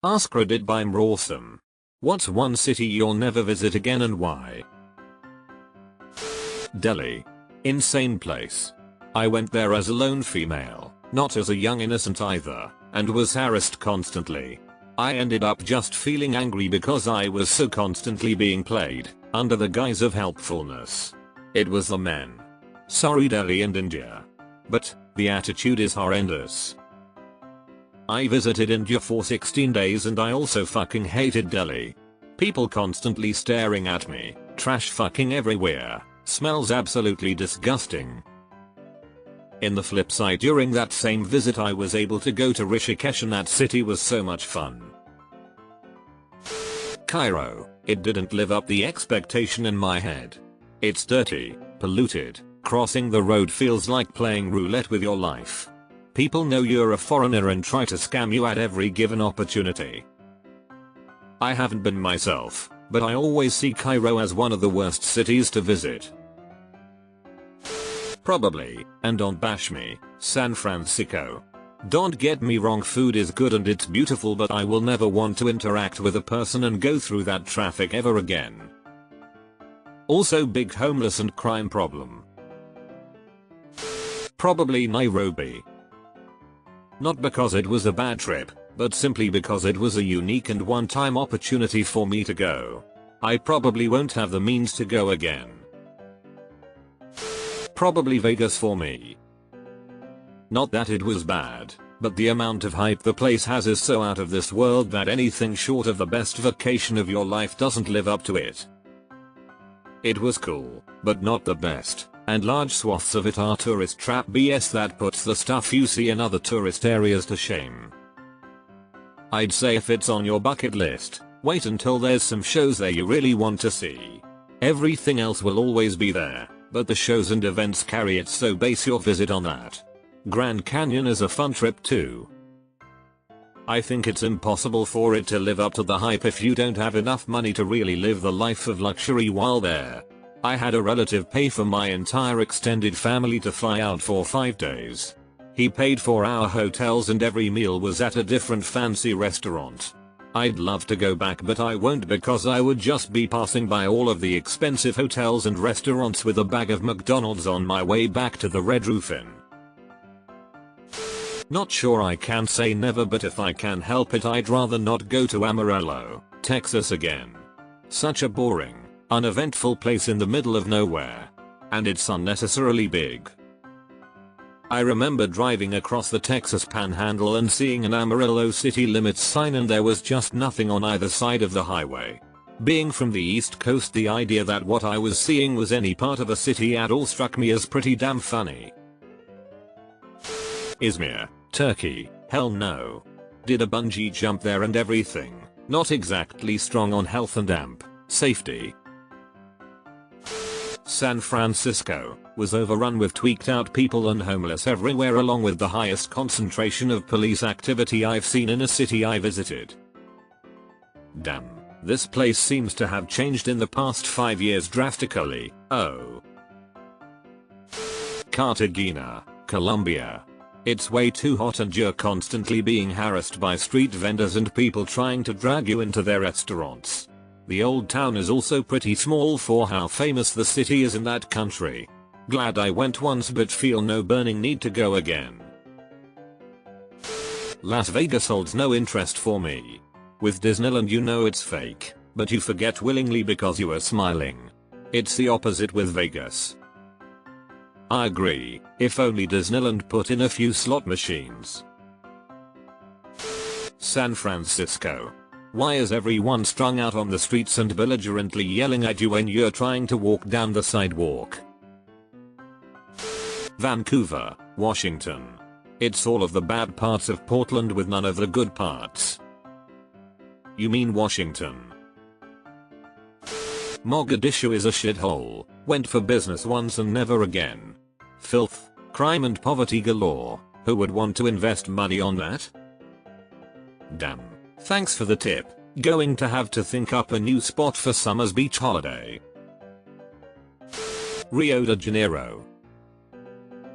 AskReddit by Awesome. What's one city you'll never visit again and why? Delhi. Insane place. I went there as a lone female, not as a young innocent either, and was harassed constantly. I ended up just feeling angry because I was so constantly being played, under the guise of helpfulness. It was the men. Sorry Delhi and India. But, the attitude is horrendous. I visited India for 16 days and I also fucking hated Delhi. People constantly staring at me, trash fucking everywhere, smells absolutely disgusting. In the flip side, during that same visit I was able to go to Rishikesh and that city was so much fun. Cairo. It didn't live up the expectation in my head. It's dirty, polluted, crossing the road feels like playing roulette with your life. People know you're a foreigner and try to scam you at every given opportunity. I haven't been myself, but I always see Cairo as one of the worst cities to visit. Probably, and don't bash me, San Francisco. Don't get me wrong, food is good and it's beautiful, but I will never want to interact with a person and go through that traffic ever again. Also big homeless and crime problem. Probably Nairobi. Not because it was a bad trip, but simply because it was a unique and one-time opportunity for me to go. I probably won't have the means to go again. Probably Vegas for me. Not that it was bad, but the amount of hype the place has is so out of this world that anything short of the best vacation of your life doesn't live up to it. It was cool, but not the best, and large swaths of it are tourist trap BS that puts the stuff you see in other tourist areas to shame. I'd say if it's on your bucket list, wait until there's some shows there you really want to see. Everything else will always be there, but the shows and events carry it, so base your visit on that. Grand Canyon is a fun trip too. I think it's impossible for it to live up to the hype if you don't have enough money to really live the life of luxury while there. I had a relative pay for my entire extended family to fly out for 5 days. He paid for our hotels and every meal was at a different fancy restaurant. I'd love to go back, but I won't because I would just be passing by all of the expensive hotels and restaurants with a bag of McDonald's on my way back to the Red Roof Inn. Not sure I can say never, but if I can help it I'd rather not go to Amarillo, Texas again. Such a boring, uneventful place in the middle of nowhere. And it's unnecessarily big. I remember driving across the Texas Panhandle and seeing an Amarillo city limits sign and there was just nothing on either side of the highway. Being from the East Coast, the idea that what I was seeing was any part of a city at all struck me as pretty damn funny. Izmir, Turkey, hell no. Did a bungee jump there and everything, not exactly strong on health and amp safety. San Francisco was overrun with tweaked out people and homeless everywhere, along with the highest concentration of police activity I've seen in a city I visited. Damn, this place seems to have changed in the past 5 years drastically. Oh. Cartagena, Colombia. It's way too hot and you're constantly being harassed by street vendors and people trying to drag you into their restaurants. The old town is also pretty small for how famous the city is in that country. Glad I went once but feel no burning need to go again. Las Vegas holds no interest for me. With Disneyland you know it's fake, but you forget willingly because you are smiling. It's the opposite with Vegas. I agree, if only Disneyland put in a few slot machines. San Francisco. Why is everyone strung out on the streets and belligerently yelling at you when you're trying to walk down the sidewalk? Vancouver, Washington. It's all of the bad parts of Portland with none of the good parts. You mean Washington? Mogadishu is a shithole. Went for business once and never again. Filth, crime and poverty galore. Who would want to invest money on that? Damn. Thanks for the tip. Going to have to think up a new spot for summer's beach holiday. Rio de Janeiro.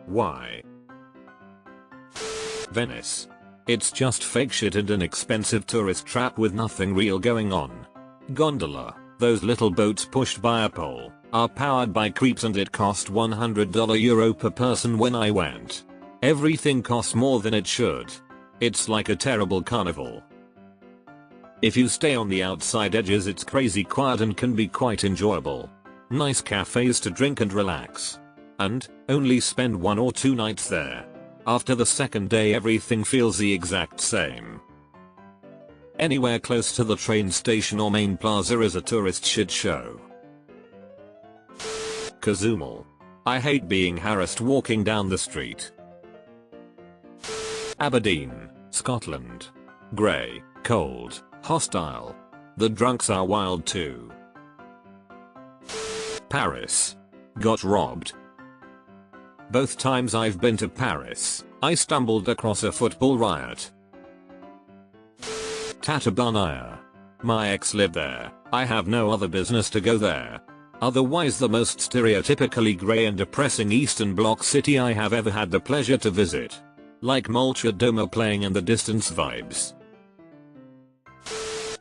Why? Venice. It's just fake shit and an expensive tourist trap with nothing real going on. Gondola, those little boats pushed by a pole, are powered by creeps and it cost €100 per person when I went. Everything costs more than it should. It's like a terrible carnival. If you stay on the outside edges it's crazy quiet and can be quite enjoyable. Nice cafes to drink and relax. And, only spend 1 or 2 nights there. After the second day everything feels the exact same. Anywhere close to the train station or main plaza is a tourist shit show. Cozumel. I hate being harassed walking down the street. Aberdeen, Scotland. Grey, cold, hostile. The drunks are wild too. Paris. Got robbed. Both times I've been to Paris, I stumbled across a football riot. Tatabánya. My ex lived there, I have no other business to go there. Otherwise the most stereotypically grey and depressing Eastern Bloc city I have ever had the pleasure to visit. Like Molcha Doma playing in the distance vibes.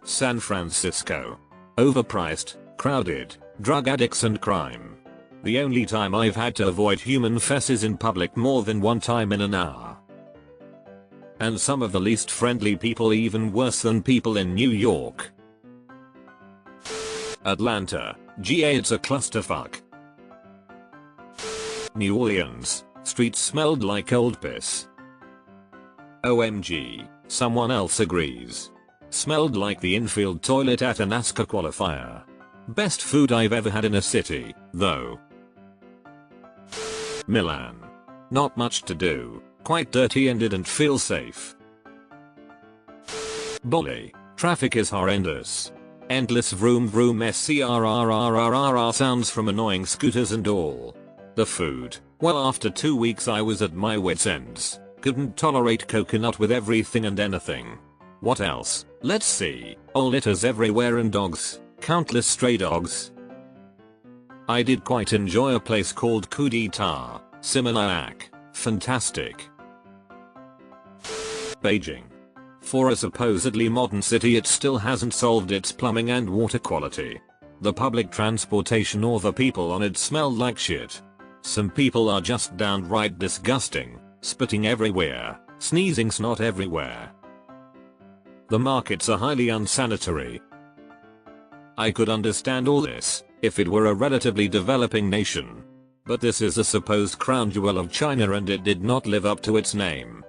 San Francisco. Overpriced, crowded, drug addicts and crime. The only time I've had to avoid human faces in public more than 1 time in an hour. And some of the least friendly people, even worse than people in New York. Atlanta. GA, it's a clusterfuck. New Orleans. Streets smelled like old piss. OMG, someone else agrees. Smelled like the infield toilet at a NASCAR qualifier. Best food I've ever had in a city, though. Milan. Not much to do, quite dirty and didn't feel safe. Bali. Traffic is horrendous. Endless vroom vroom scrrrrrrrr sounds from annoying scooters and all. The food, well, after 2 weeks I was at my wits' ends. Couldn't tolerate coconut with everything and anything. What else? Let's see. All litters everywhere and dogs. Countless stray dogs. I did quite enjoy a place called Coup d'Etat, Siminayak. Fantastic. Beijing. For a supposedly modern city it still hasn't solved its plumbing and water quality. The public transportation or the people on it smelled like shit. Some people are just downright disgusting, spitting everywhere, sneezing snot everywhere. The markets are highly unsanitary. I could understand all this if it were a relatively developing nation. But this is a supposed crown jewel of China and it did not live up to its name.